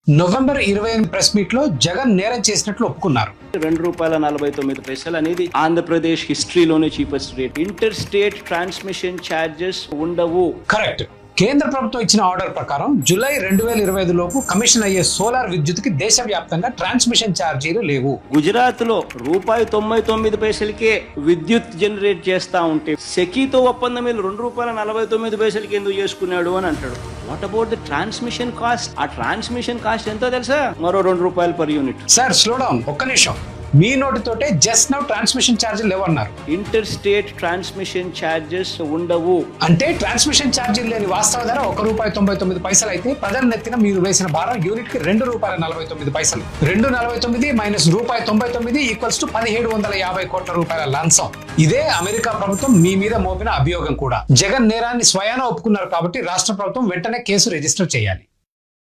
November 28 press meet లో జగన్ నేరం చేసినట్లు ఒప్పుకున్నారు. ₹2.49 అనేది ఆంధ్రప్రదేశ్ హిస్టరీలోనే cheapest rate. Inter state transmission charges ఉండవు. కరెక్ట్. కేంద్ర ప్రభుత్వం ఇచ్చిన ఆర్డర్ ప్రకారం జూలై 2025 లోపు కమిషన్ అయ్యే సోలార్ విద్యుత్కి దేశవ్యాప్తంగా ట్రాన్స్మిషన్ ఛార్జీలు లేవు. గుజరాత్ లో ₹99 విద్యుత్ జనరేట్ చేస్తా ఉంటే సెకీతో ఒప్పందం మీద ₹2.49 ఎందుకు చేసుకున్నాడు అని అంటాడు. What about the transmission cost? ఆ ట్రాన్స్మిషన్ కాస్ట్ ఎంతో తెలుసా? మరో ₹2 per unit. Sir slow down, ఒక్క నిమిషం. మీ నోటితోటే జస్ట్ నౌ ట్రాన్స్మిషన్ ఛార్జీలు లేవన్నారు. ఇంటర్ స్టేట్ ట్రాన్స్మిషన్ ఛార్జెస్ ఉండవు అంటే ట్రాన్స్మిషన్ ఛార్జీలు లేని వాస్తవ ధర ₹1.99 అయితే ప్రజల నెత్తిన మీరు వేసిన భారం యూనిట్ కి ₹2.49. 2.49 మైనస్ ₹99 ఈక్వల్స్ టు 1750 కోట్ల రూపాయల లంచం. ఇదే అమెరికా ప్రభుత్వం మీ మీద మోపిన అభియోగం కూడా. జగన్ నేరాన్ని స్వయాన ఒప్పుకున్నారు కాబట్టి రాష్ట్ర ప్రభుత్వం వెంటనే కేసు రిజిస్టర్ చేయాలి.